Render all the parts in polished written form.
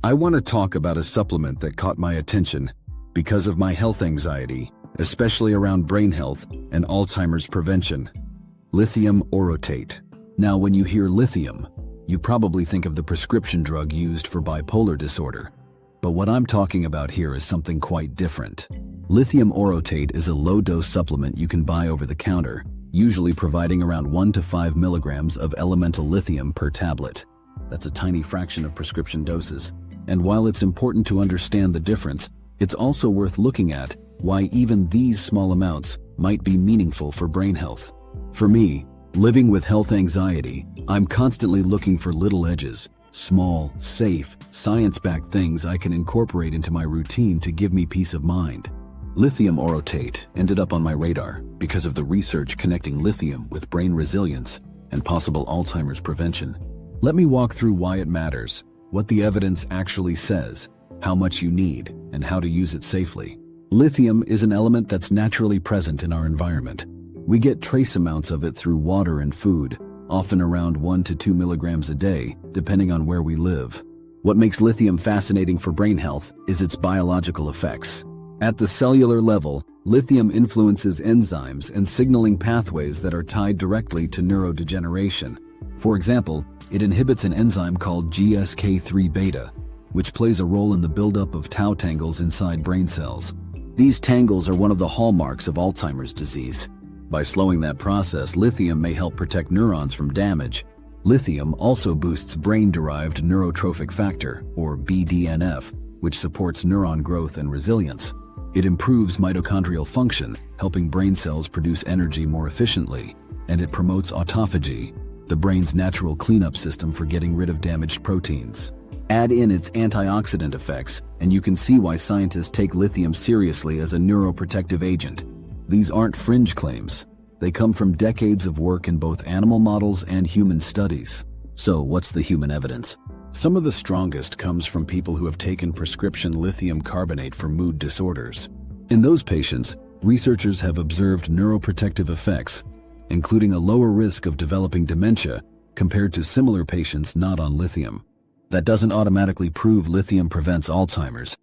I want to talk about a supplement that caught my attention because of my health anxiety, especially around brain health and Alzheimer's prevention. Lithium Orotate. Now, when you hear lithium, you probably think of the prescription drug used for bipolar disorder. But what I'm talking about here is something quite different. Lithium Orotate is a low-dose supplement you can buy over the counter, usually providing around 1 to 5 milligrams of elemental lithium per tablet. That's a tiny fraction of prescription doses. And while it's important to understand the difference, it's also worth looking at why even these small amounts might be meaningful for brain health. For me, living with health anxiety, I'm constantly looking for little edges, small, safe, science-backed things I can incorporate into my routine to give me peace of mind. Lithium Orotate ended up on my radar because of the research connecting lithium with brain resilience and possible Alzheimer's prevention. Let me walk through why it matters, what the evidence actually says, how much you need, and how to use it safely. Lithium is an element that's naturally present in our environment. We get trace amounts of it through water and food, often around 1 to 2 milligrams a day, depending on where we live. What makes lithium fascinating for brain health is its biological effects. At the cellular level, lithium influences enzymes and signaling pathways that are tied directly to neurodegeneration. For example, it inhibits an enzyme called GSK3-beta, which plays a role in the buildup of tau tangles inside brain cells. These tangles are one of the hallmarks of Alzheimer's disease. By slowing that process, lithium may help protect neurons from damage. Lithium also boosts brain-derived neurotrophic factor, or BDNF, which supports neuron growth and resilience. It improves mitochondrial function, helping brain cells produce energy more efficiently, and it promotes autophagy, the brain's natural cleanup system for getting rid of damaged proteins. Add in its antioxidant effects, and you can see why scientists take lithium seriously as a neuroprotective agent. These aren't fringe claims. They come from decades of work in both animal models and human studies. So, what's the human evidence? Some of the strongest comes from people who have taken prescription lithium carbonate for mood disorders. In those patients, researchers have observed neuroprotective effects, including a lower risk of developing dementia compared to similar patients not on lithium. That doesn't automatically prove lithium prevents Alzheimer's,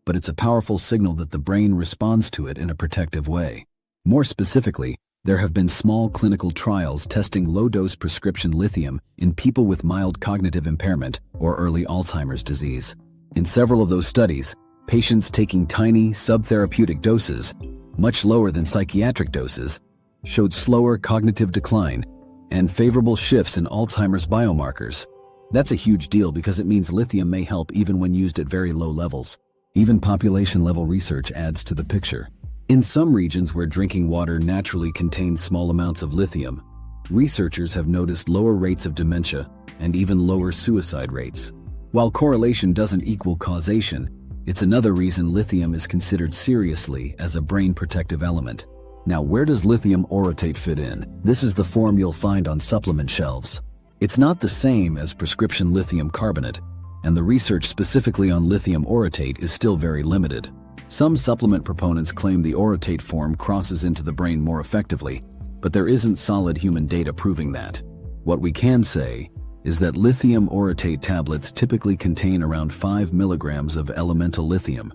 but it's a powerful signal that the brain responds to it in a protective way. More specifically, there have been small clinical trials testing low-dose prescription lithium in people with mild cognitive impairment or early Alzheimer's disease. In several of those studies, patients taking tiny, subtherapeutic doses, much lower than psychiatric doses, showed slower cognitive decline and favorable shifts in Alzheimer's biomarkers. That's a huge deal because it means lithium may help even when used at very low levels. Even population-level research adds to the picture. In some regions where drinking water naturally contains small amounts of lithium, researchers have noticed lower rates of dementia and even lower suicide rates. While correlation doesn't equal causation, it's another reason lithium is considered seriously as a brain protective element. Now, where does lithium orotate fit in? This is the form you'll find on supplement shelves. It's not the same as prescription lithium carbonate, and the research specifically on lithium orotate is still very limited. Some supplement proponents claim the orotate form crosses into the brain more effectively, but there isn't solid human data proving that. What we can say is that lithium orotate tablets typically contain around 5 milligrams of elemental lithium,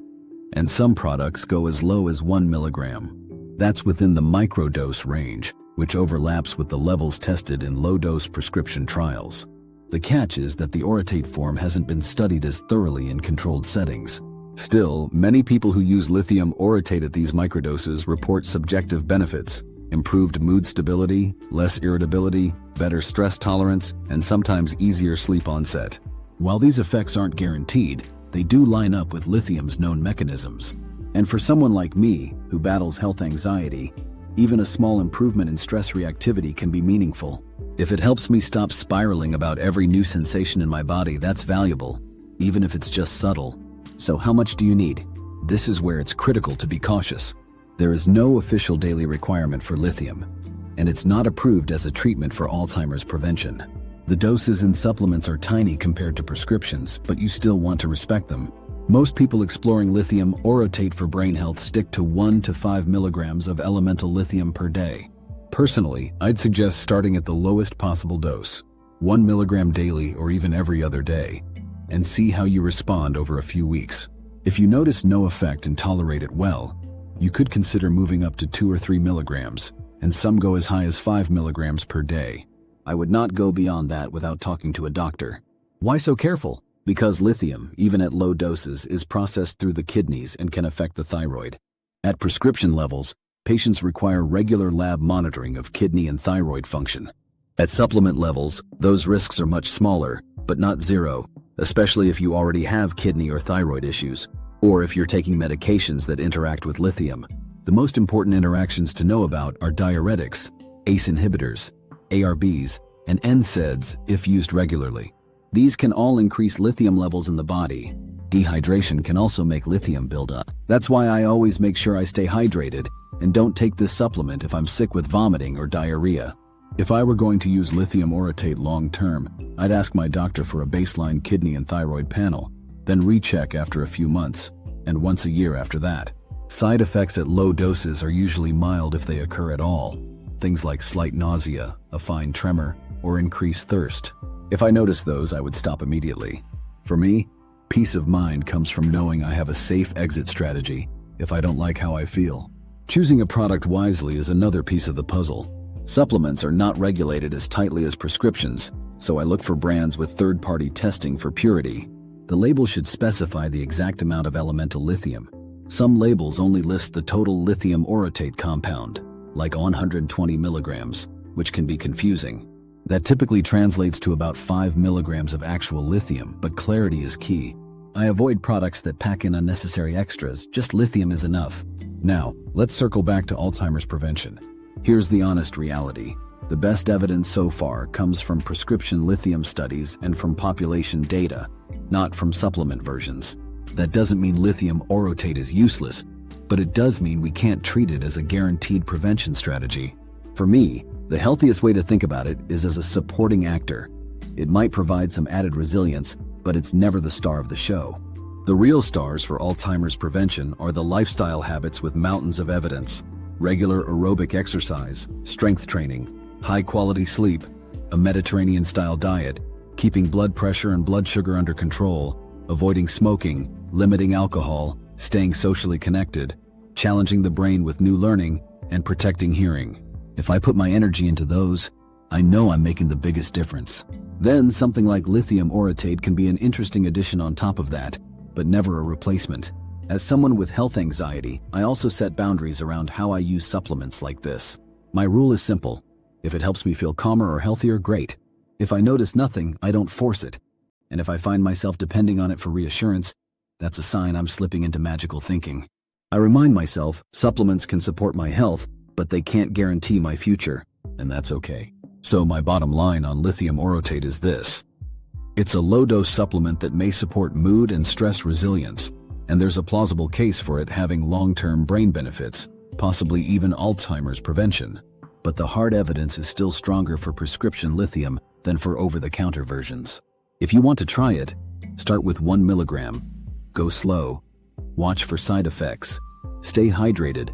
and some products go as low as 1 milligram. That's within the microdose range, which overlaps with the levels tested in low-dose prescription trials. The catch is that the orotate form hasn't been studied as thoroughly in controlled settings. Still, many people who use lithium orotate at these microdoses report subjective benefits: improved mood stability, less irritability, better stress tolerance, and sometimes easier sleep onset. While these effects aren't guaranteed, they do line up with lithium's known mechanisms. And for someone like me, who battles health anxiety, even a small improvement in stress reactivity can be meaningful. If it helps me stop spiraling about every new sensation in my body, that's valuable, even if it's just subtle. So how much do you need? This is where it's critical to be cautious. There is no official daily requirement for lithium, and it's not approved as a treatment for Alzheimer's prevention. The doses in supplements are tiny compared to prescriptions, but you still want to respect them. Most people exploring lithium orotate for brain health stick to 1 to 5 milligrams of elemental lithium per day. Personally, I'd suggest starting at the lowest possible dose, 1 milligram daily or even every other day, and see how you respond over a few weeks. If you notice no effect and tolerate it well, you could consider moving up to 2 or 3 milligrams, and some go as high as 5 milligrams per day. I would not go beyond that without talking to a doctor. Why so careful? Because lithium, even at low doses, is processed through the kidneys and can affect the thyroid. At prescription levels, patients require regular lab monitoring of kidney and thyroid function. At supplement levels, those risks are much smaller, but not zero, especially if you already have kidney or thyroid issues, or if you're taking medications that interact with lithium. The most important interactions to know about are diuretics, ACE inhibitors, ARBs, and NSAIDs if used regularly. These can all increase lithium levels in the body. Dehydration can also make lithium build up. That's why I always make sure I stay hydrated and don't take this supplement if I'm sick with vomiting or diarrhea. If I were going to use Lithium Orotate long-term, I'd ask my doctor for a baseline kidney and thyroid panel, then recheck after a few months, and once a year after that. Side effects at low doses are usually mild if they occur at all. Things like slight nausea, a fine tremor, or increased thirst. If I notice those, I would stop immediately. For me, peace of mind comes from knowing I have a safe exit strategy if I don't like how I feel. Choosing a product wisely is another piece of the puzzle. Supplements are not regulated as tightly as prescriptions, so I look for brands with third-party testing for purity. The label should specify the exact amount of elemental lithium. Some labels only list the total lithium orotate compound, like 120 milligrams, which can be confusing. That typically translates to about 5 milligrams of actual lithium, but clarity is key. I avoid products that pack in unnecessary extras, just lithium is enough. Now, let's circle back to Alzheimer's prevention. Here's the honest reality. The best evidence so far comes from prescription lithium studies and from population data, not from supplement versions. That doesn't mean lithium orotate is useless, but it does mean we can't treat it as a guaranteed prevention strategy. For me, the healthiest way to think about it is as a supporting actor. It might provide some added resilience, but it's never the star of the show. The real stars for Alzheimer's prevention are the lifestyle habits with mountains of evidence: regular aerobic exercise, strength training, high-quality sleep, a Mediterranean-style diet, keeping blood pressure and blood sugar under control, avoiding smoking, limiting alcohol, staying socially connected, challenging the brain with new learning, and protecting hearing. If I put my energy into those, I know I'm making the biggest difference. Then something like Lithium Orotate can be an interesting addition on top of that, but never a replacement. As someone with health anxiety, I also set boundaries around how I use supplements like this. My rule is simple. If it helps me feel calmer or healthier, great. If I notice nothing, I don't force it. And if I find myself depending on it for reassurance, that's a sign I'm slipping into magical thinking. I remind myself supplements can support my health, but they can't guarantee my future, and that's okay. So my bottom line on Lithium Orotate is this. It's a low-dose supplement that may support mood and stress resilience, and there's a plausible case for it having long-term brain benefits, possibly even Alzheimer's prevention. But the hard evidence is still stronger for prescription lithium than for over-the-counter versions. If you want to try it, start with 1 milligram, go slow, watch for side effects, stay hydrated,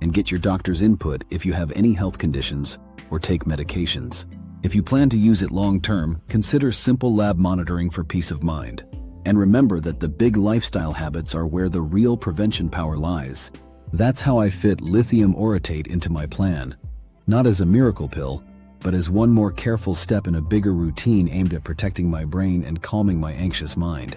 and get your doctor's input if you have any health conditions or take medications. If you plan to use it long-term, consider simple lab monitoring for peace of mind. And remember that the big lifestyle habits are where the real prevention power lies. That's how I fit Lithium Orotate into my plan. Not as a miracle pill, but as one more careful step in a bigger routine aimed at protecting my brain and calming my anxious mind.